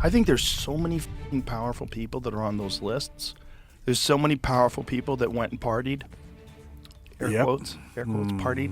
I think there's so many fucking powerful people that are on those lists. There's so many powerful people that went and partied. Air quotes, partied.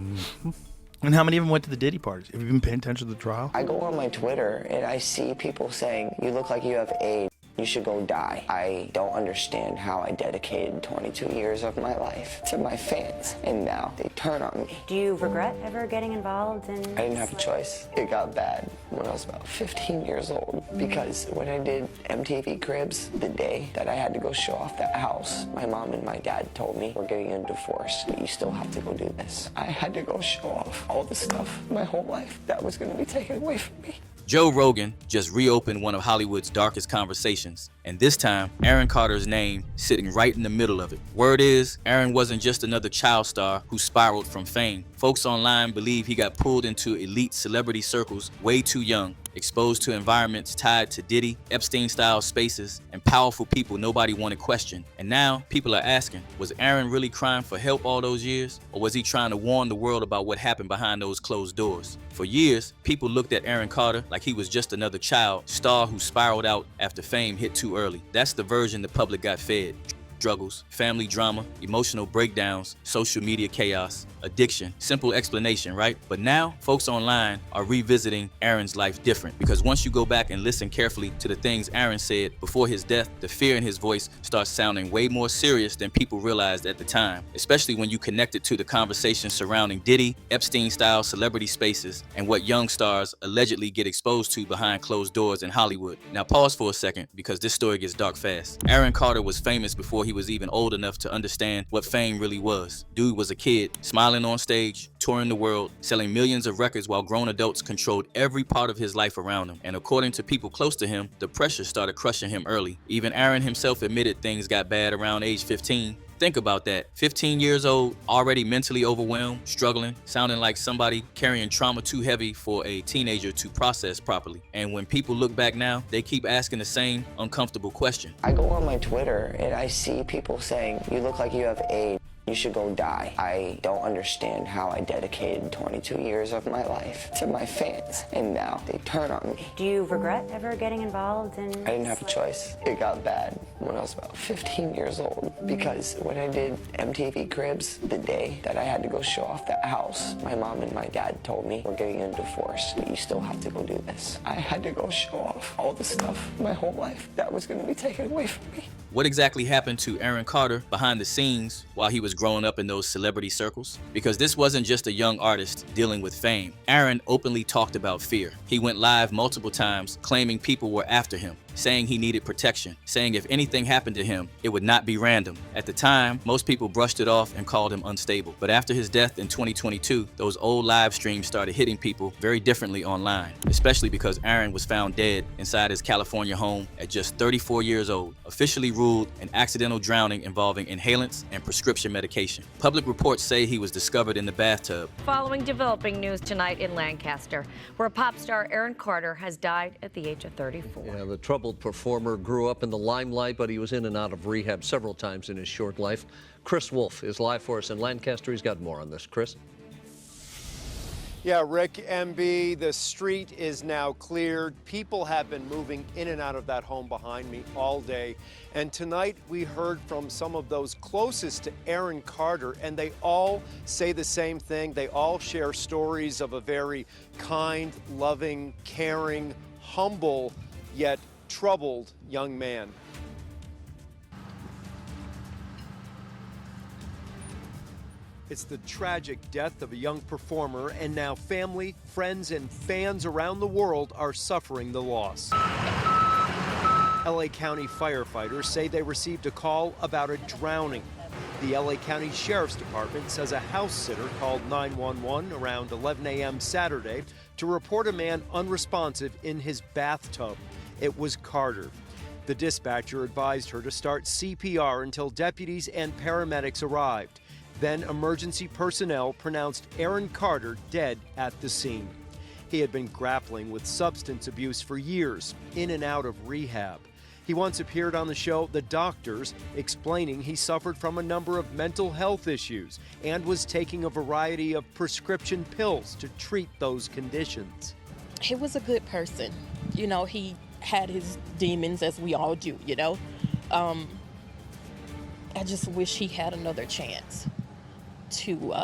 And how many of them went to the Diddy parties? Have you been paying attention to the trial? I go on my Twitter and I see people saying, you look like you have AIDS. You should go die. I don't understand how I dedicated 22 years of my life to my fans, and now they turn on me. Do you regret ever getting involved in... I didn't have a choice. It got bad when I was about 15 years old, because when I did MTV Cribs, the day that I had to go show off that house, my mom and my dad told me, we're getting a divorce, but you still have to go do this. I had to go show off all the stuff my whole life that was going to be taken away from me. Joe Rogan just reopened one of Hollywood's darkest conversations, and this time, Aaron Carter's name sitting right in the middle of it. Word is, Aaron wasn't just another child star who spiraled from fame. Folks online believe he got pulled into elite celebrity circles way too young, exposed to environments tied to Diddy, Epstein-style spaces, and powerful people nobody wanted questioned. And now, people are asking, was Aaron really crying for help all those years? Or was he trying to warn the world about what happened behind those closed doors? For years, people looked at Aaron Carter like he was just another child star who spiraled out after fame hit too early. That's the version the public got fed. Struggles, family drama, emotional breakdowns, social media chaos, addiction. Simple explanation, right? But now, folks online are revisiting Aaron's life different, because once you go back and listen carefully to the things Aaron said before his death, the fear in his voice starts sounding way more serious than people realized at the time, especially when you connect it to the conversation surrounding Diddy, Epstein-style celebrity spaces, and what young stars allegedly get exposed to behind closed doors in Hollywood. Now pause for a second, because this story gets dark fast. Aaron Carter was famous before he was even old enough to understand what fame really was. Dude was a kid, smiling on stage, touring the world, selling millions of records while grown adults controlled every part of his life around him. And according to people close to him, the pressure started crushing him early. Even Aaron himself admitted things got bad around age 15. Think about that. 15 years old, already mentally overwhelmed, struggling, sounding like somebody carrying trauma too heavy for a teenager to process properly. And when people look back now, they keep asking the same uncomfortable question. I go on my Twitter and I see people saying, you look like you have AIDS. You should go die. I don't understand how I dedicated 22 years of my life to my fans, and now they turn on me. Do you regret ever getting involved in... I didn't have a choice. It got bad when I was about 15 years old, because when I did MTV Cribs, the day that I had to go show off that house, my mom and my dad told me, we're getting a divorce, but you still have to go do this. I had to go show off all the stuff my whole life that was going to be taken away from me. What exactly happened to Aaron Carter behind the scenes while he was growing up in those celebrity circles? Because this wasn't just a young artist dealing with fame. Aaron openly talked about fear. He went live multiple times claiming people were after him, saying he needed protection, saying if anything happened to him, it would not be random. At the time, most people brushed it off and called him unstable. But after his death in 2022, those old live streams started hitting people very differently online, especially because Aaron was found dead inside his California home at just 34 years old, officially ruled an accidental drowning involving inhalants and prescription medication. Public reports say he was discovered in the bathtub. Following developing news tonight in Lancaster, where pop star Aaron Carter has died at the age of 34. Yeah, the troubled performer grew up in the limelight, but he was in and out of rehab several times in his short life. Chris Wolf is live for us in Lancaster. He's got more on this. Chris? Yeah, Rick, MB, the street is now cleared. People have been moving in and out of that home behind me all day. And tonight we heard from some of those closest to Aaron Carter, and they all say the same thing. They all share stories of a very kind, loving, caring, humble, yet troubled young man. It's the tragic death of a young performer, and now family, friends, and fans around the world are suffering the loss. LA County firefighters say they received a call about a drowning. The LA County Sheriff's Department says a house sitter called 911 around 11 a.m. Saturday to report a man unresponsive in his bathtub. It was Carter. The dispatcher advised her to start CPR until deputies and paramedics arrived. Then emergency personnel pronounced Aaron Carter dead at the scene. He had been grappling with substance abuse for years, in and out of rehab. He once appeared on the show The Doctors, explaining he suffered from a number of mental health issues and was taking a variety of prescription pills to treat those conditions. He was a good person. You know, he had his demons, as we all do, you know. I just wish he had another chance to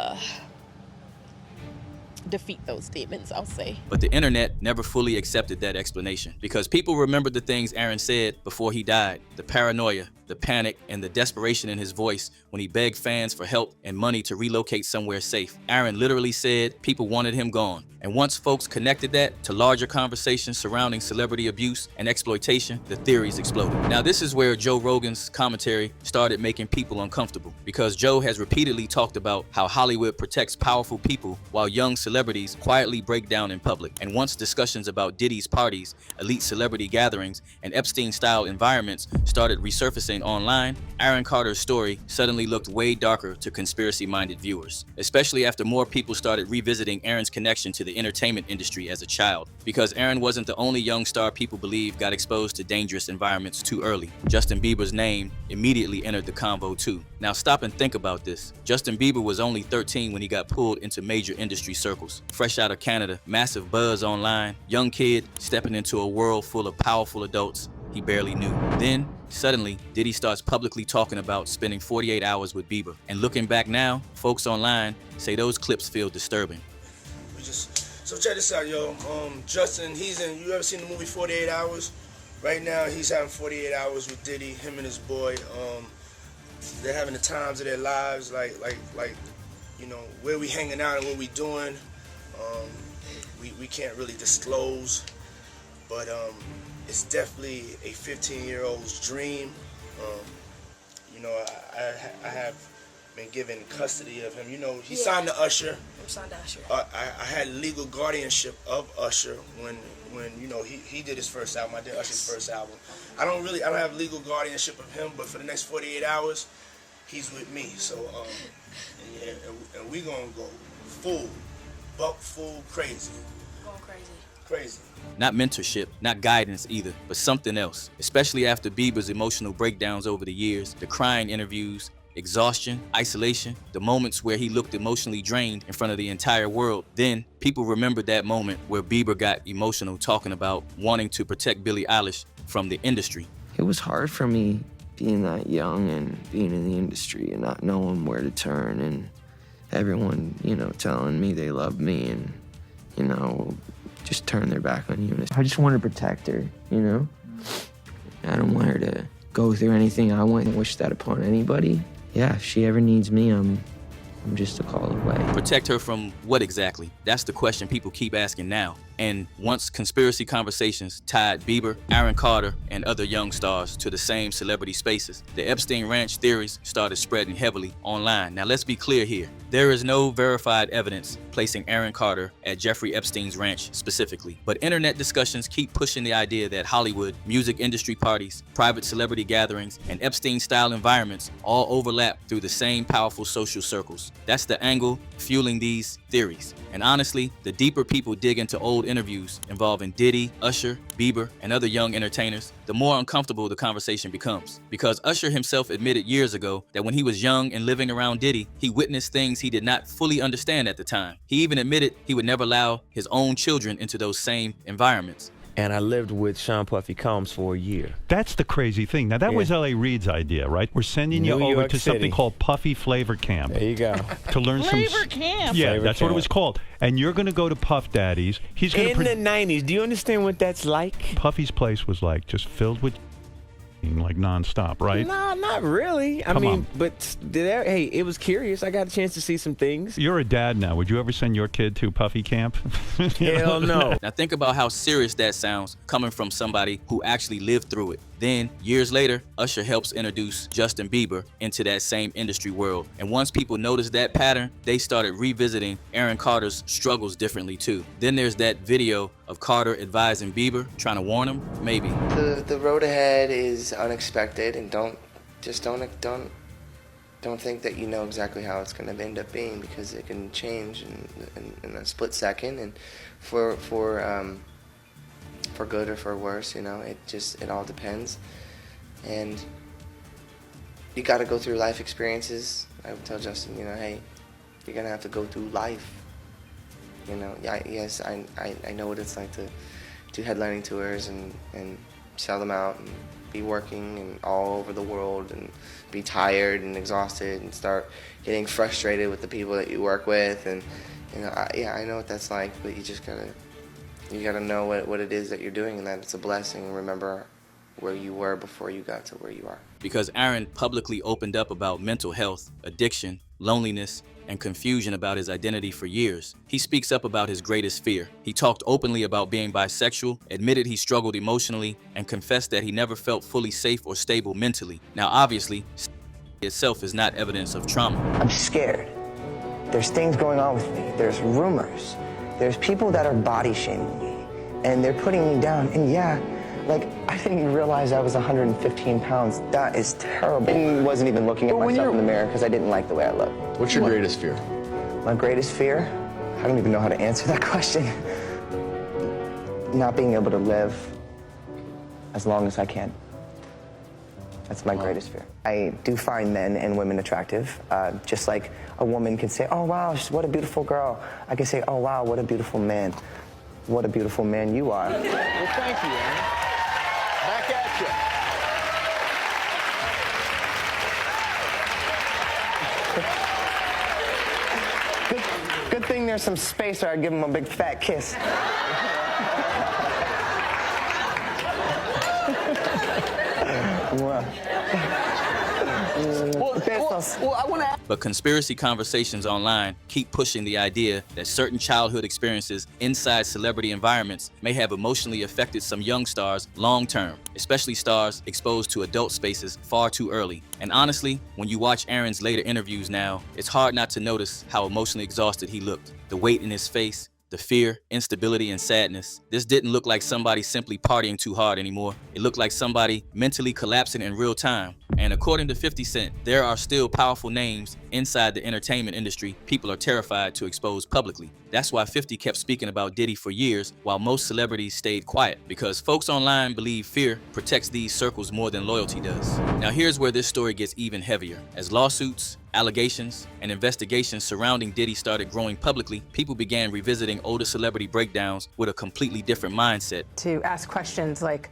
defeat those demons, I'll say. But the internet never fully accepted that explanation because people remembered the things Aaron said before he died. The paranoia, the panic, and the desperation in his voice when he begged fans for help and money to relocate somewhere safe. Aaron literally said people wanted him gone. And once folks connected that to larger conversations surrounding celebrity abuse and exploitation, the theories exploded. Now this is where Joe Rogan's commentary started making people uncomfortable because Joe has repeatedly talked about how Hollywood protects powerful people while young celebrities quietly break down in public. And once discussions about Diddy's parties, elite celebrity gatherings, and Epstein-style environments started resurfacing online, Aaron Carter's story suddenly looked way darker to conspiracy-minded viewers, especially after more people started revisiting Aaron's connection to the entertainment industry as a child. Because Aaron wasn't the only young star people believe got exposed to dangerous environments too early. Justin Bieber's name immediately entered the convo too. Now stop and think about this. Justin Bieber was only 13 when he got pulled into major industry circles. Fresh out of Canada, massive buzz online, young kid stepping into a world full of powerful adults he barely knew. Then, suddenly, Diddy starts publicly talking about spending 48 hours with Bieber. And looking back now, folks online say those clips feel disturbing. So check this out, yo. Justin, you ever seen the movie 48 Hours? Right now, he's having 48 hours with Diddy, him and his boy. They're having the times of their lives, like, you know, where we hanging out and what we doing. We can't really disclose, but it's definitely a 15-year-old's dream. You know, I have been given custody of him. You know, he signed to Usher. I'm signed to Usher. I had legal guardianship of Usher when you know he did his first album. I did Usher's first album. I don't have legal guardianship of him, but for the next 48 hours, he's with me. So and we gonna go full crazy. Going crazy. Crazy. Not mentorship, not guidance either, but something else. Especially after Bieber's emotional breakdowns over the years, the crying interviews, exhaustion, isolation, the moments where he looked emotionally drained in front of the entire world. Then people remembered that moment where Bieber got emotional talking about wanting to protect Billie Eilish from the industry. It was hard for me being that young and being in the industry and not knowing where to turn and everyone, you know, telling me they love me and, you know, just turn their back on you. I just want to protect her, you know? I don't want her to go through anything I wouldn't wish that upon anybody. Yeah, if she ever needs me, I'm just a call away. Protect her from what exactly? That's the question people keep asking now. And once conspiracy conversations tied Bieber, Aaron Carter, and other young stars to the same celebrity spaces, the Epstein Ranch theories started spreading heavily online. Now let's be clear here. There is no verified evidence placing Aaron Carter at Jeffrey Epstein's ranch specifically, but internet discussions keep pushing the idea that Hollywood, music industry parties, private celebrity gatherings, and Epstein-style environments all overlap through the same powerful social circles. That's the angle fueling these theories. And honestly, the deeper people dig into old interviews involving Diddy, Usher, Bieber, and other young entertainers, the more uncomfortable the conversation becomes. Because Usher himself admitted years ago that when he was young and living around Diddy, he witnessed things he did not fully understand at the time. He even admitted he would never allow his own children into those same environments. And I lived with Sean Puffy Combs for a year. That's the crazy thing. Now, that was L.A. Reid's idea, right? We're sending you over to something called Puffy Flavor Camp. There you go. To learn Flavor Camp. Yeah, Flavor that's Camp. what it was called. And you're going to go to Puff Daddy's. He's going In the 90s. Do you understand what that's like? Puffy's place was like just filled with like nonstop, right? No, not really. I mean, but hey, it was curious. I got a chance to see some things. You're a dad now. Would you ever send your kid to Puffy Camp? Hell no. Now think about how serious that sounds coming from somebody who actually lived through it. Then, years later, Usher helps introduce Justin Bieber into that same industry world. And once people noticed that pattern, they started revisiting Aaron Carter's struggles differently too. Then there's that video of Carter advising Bieber, trying to warn him, maybe. The road ahead is unexpected, and don't think that you know exactly how it's going to end up being, because it can change in a split second, and for good or for worse, you know, it all depends. And you got to go through life experiences. I would tell Justin, you know, hey, you're gonna have to go through life. You know, yes, I know what it's like to do headlining tours and sell them out and be working and all over the world and be tired and exhausted and start getting frustrated with the people that you work with. And I know what that's like, but you just gotta know what it is that you're doing and that it's a blessing, and remember where you were before you got to where you are. Because Aaron publicly opened up about mental health, addiction, loneliness, and confusion about his identity for years, he speaks up about his greatest fear. He talked openly about being bisexual, admitted he struggled emotionally, and confessed that he never felt fully safe or stable mentally. Now, obviously, itself is not evidence of trauma. I'm scared. There's things going on with me. There's rumors. There's people that are body shaming me, and they're putting me down. And yeah, like, I didn't realize I was 115 pounds. That is terrible. I wasn't even looking at myself in the mirror because I didn't like the way I looked. What's your greatest fear? My greatest fear? I don't even know how to answer that question. Not being able to live as long as I can. That's my greatest fear. I do find men and women attractive. Just like a woman can say, oh, wow, what a beautiful girl. I can say, oh, wow, what a beautiful man. What a beautiful man you are. Well, thank you, Aaron. Back at you. Good thing there's some space or I'd give him a big fat kiss. But conspiracy conversations online keep pushing the idea that certain childhood experiences inside celebrity environments may have emotionally affected some young stars long term, especially stars exposed to adult spaces far too early. And honestly, when you watch Aaron's later interviews now, it's hard not to notice how emotionally exhausted he looked. The weight in his face, the fear, instability, and sadness. This didn't look like somebody simply partying too hard anymore. It looked like somebody mentally collapsing in real time. And according to 50 Cent, there are still powerful names inside the entertainment industry people are terrified to expose publicly. That's why 50 kept speaking about Diddy for years while most celebrities stayed quiet, because folks online believe fear protects these circles more than loyalty does. Now here's where this story gets even heavier. As lawsuits, allegations, and investigations surrounding Diddy started growing publicly, people began revisiting older celebrity breakdowns with a completely different mindset. To ask questions like,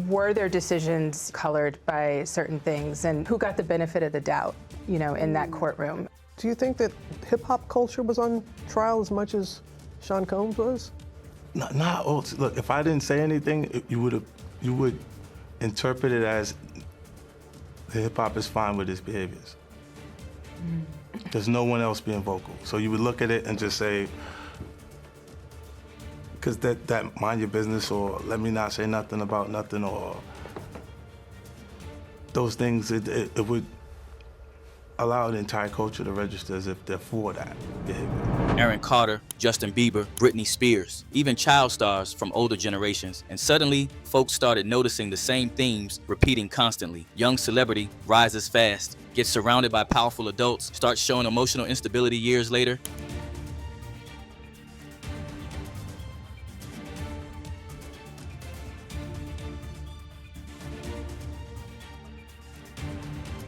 were their decisions colored by certain things, and who got the benefit of the doubt, you know, in that courtroom? Do you think that hip-hop culture was on trial as much as Sean Combs was? Not all. Look, if I didn't say anything, you would interpret it as the hip-hop is fine with his behaviors. There's no one else being vocal. So you would look at it and just say, because that mind your business, or let me not say nothing about nothing, or those things, it would allow the entire culture to register as if they're for that behavior. Aaron Carter, Justin Bieber, Britney Spears, even child stars from older generations. And suddenly, folks started noticing the same themes repeating constantly. Young celebrity rises fast, gets surrounded by powerful adults, starts showing emotional instability years later.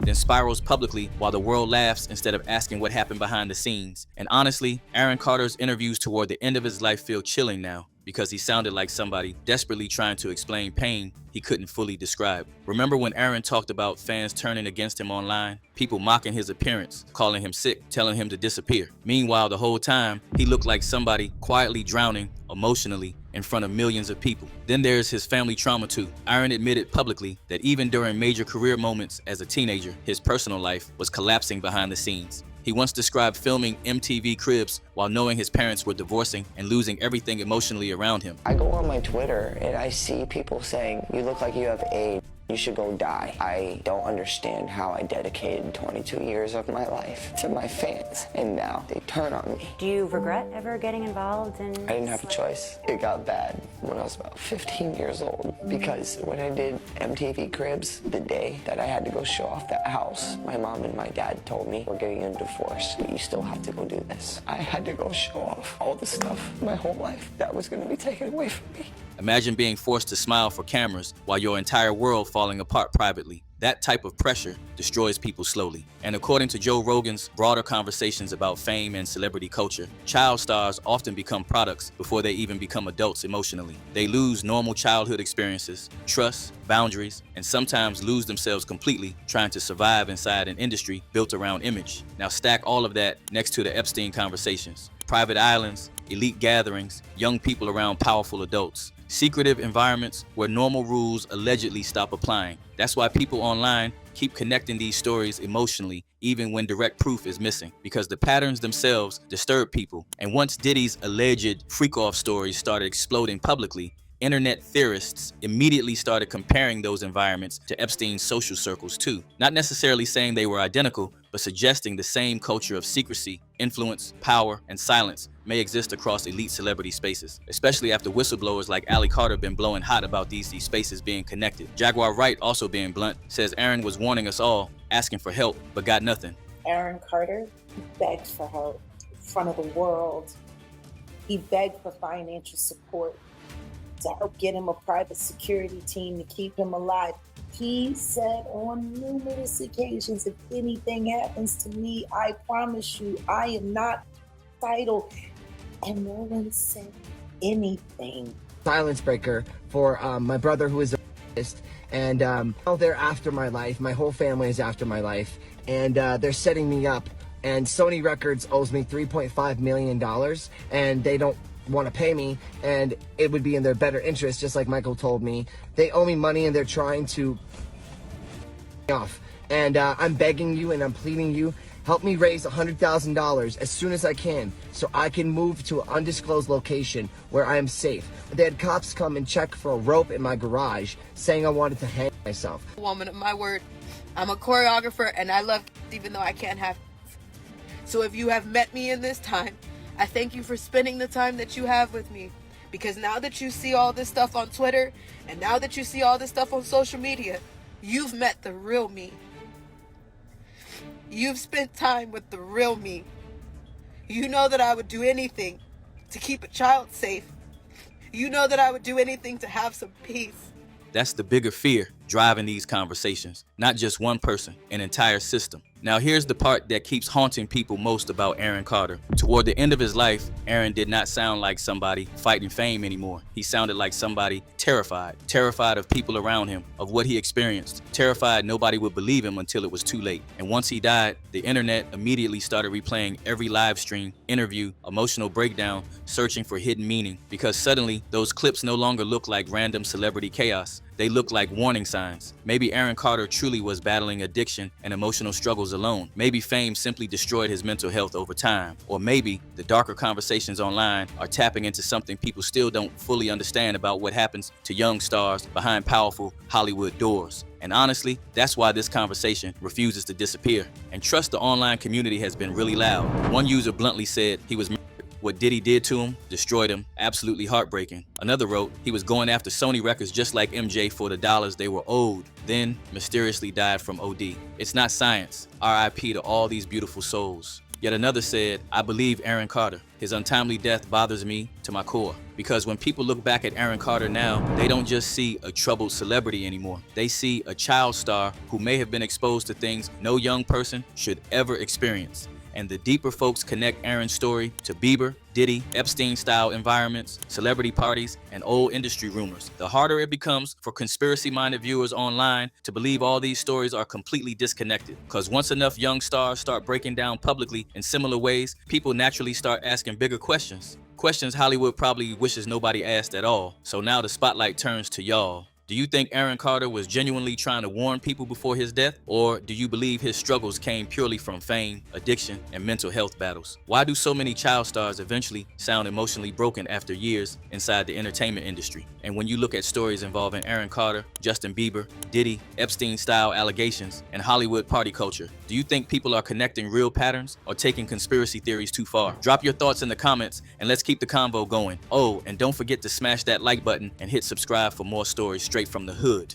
Then spirals publicly while the world laughs instead of asking what happened behind the scenes. And honestly, Aaron Carter's interviews toward the end of his life feel chilling now, because he sounded like somebody desperately trying to explain pain he couldn't fully describe. Remember when Aaron talked about fans turning against him online? People mocking his appearance, calling him sick, telling him to disappear. Meanwhile, the whole time, he looked like somebody quietly drowning emotionally in front of millions of people. Then there's his family trauma too. Aaron admitted publicly that even during major career moments as a teenager, his personal life was collapsing behind the scenes. He once described filming MTV Cribs while knowing his parents were divorcing and losing everything emotionally around him. I go on my Twitter and I see people saying, you look like you have AIDS. You should go die. I don't understand how I dedicated 22 years of my life to my fans, and now they turn on me. Do you regret ever getting involved in... I didn't have a choice. It got bad when I was about 15 years old, because when I did MTV Cribs, the day that I had to go show off that house, my mom and my dad told me, we're getting a divorce, but you still have to go do this. I had to go show off all the stuff my whole life that was going to be taken away from me. Imagine being forced to smile for cameras while your entire world falling apart privately. That type of pressure destroys people slowly. And according to Joe Rogan's broader conversations about fame and celebrity culture, child stars often become products before they even become adults emotionally. They lose normal childhood experiences, trust, boundaries, and sometimes lose themselves completely trying to survive inside an industry built around image. Now stack all of that next to the Epstein conversations. Private islands, elite gatherings, young people around powerful adults. Secretive environments where normal rules allegedly stop applying. That's why people online keep connecting these stories emotionally, even when direct proof is missing, because the patterns themselves disturb people. And once Diddy's alleged freak-off stories started exploding publicly, internet theorists immediately started comparing those environments to Epstein's social circles too. Not necessarily saying they were identical, but suggesting the same culture of secrecy, influence, power, and silence may exist across elite celebrity spaces, especially after whistleblowers like Ali Carter been blowing hot about these spaces being connected. Jaguar Wright, also being blunt, says Aaron was warning us all, asking for help, but got nothing. Aaron Carter begged for help in front of the world. He begged for financial support to help get him a private security team to keep him alive. He said on numerous occasions, if anything happens to me, I promise you, I am not suicidal. And no one said anything. Silence breaker for my brother, who is a artist, and they're after my life. My whole family is after my life, and they're setting me up. And Sony Records owes me $3.5 million, and they don't want to pay me, and it would be in their better interest, just like Michael told me. They owe me money, and they're trying to off. And I'm begging you, and I'm pleading you, help me raise $100,000 as soon as I can, so I can move to an undisclosed location where I am safe. They had cops come and check for a rope in my garage, saying I wanted to hang myself. Woman of my word, I'm a choreographer, and I love even though I can't have. So if you have met me in this time, I thank you for spending the time that you have with me, because now that you see all this stuff on Twitter, and now that you see all this stuff on social media, you've met the real me. You've spent time with the real me. You know that I would do anything to keep a child safe. You know that I would do anything to have some peace. That's the bigger fear driving these conversations. Not just one person, an entire system. Now here's the part that keeps haunting people most about Aaron Carter. Toward the end of his life, Aaron did not sound like somebody fighting fame anymore. He sounded like somebody terrified. Terrified of people around him, of what he experienced. Terrified nobody would believe him until it was too late. And once he died, the internet immediately started replaying every live stream, interview, emotional breakdown, searching for hidden meaning. Because suddenly, those clips no longer look like random celebrity chaos. They look like warning signs. Maybe Aaron Carter truly was battling addiction and emotional struggles alone. Maybe fame simply destroyed his mental health over time. Or maybe the darker conversations online are tapping into something people still don't fully understand about what happens to young stars behind powerful Hollywood doors. And honestly, that's why this conversation refuses to disappear. And trust the online community has been really loud. One user bluntly said he was what Diddy did to him destroyed him, absolutely heartbreaking. Another wrote he was going after Sony Records just like MJ for the dollars they were owed, then mysteriously died from OD. It's not science. RIP to all these beautiful souls. Yet another said, I believe Aaron Carter. His untimely death bothers me to my core. Because when people look back at Aaron Carter now, they don't just see a troubled celebrity anymore. They see a child star who may have been exposed to things no young person should ever experience. And the deeper folks connect Aaron's story to Bieber, Diddy, Epstein-style environments, celebrity parties, and old industry rumors, the harder it becomes for conspiracy-minded viewers online to believe all these stories are completely disconnected. Because once enough young stars start breaking down publicly in similar ways, people naturally start asking bigger questions. Questions Hollywood probably wishes nobody asked at all. So now the spotlight turns to y'all. Do you think Aaron Carter was genuinely trying to warn people before his death? Or do you believe his struggles came purely from fame, addiction, and mental health battles? Why do so many child stars eventually sound emotionally broken after years inside the entertainment industry? And when you look at stories involving Aaron Carter, Justin Bieber, Diddy, Epstein-style allegations, and Hollywood party culture, do you think people are connecting real patterns or taking conspiracy theories too far? Drop your thoughts in the comments and let's keep the convo going. Oh, and don't forget to smash that like button and hit subscribe for more stories straight from the hood.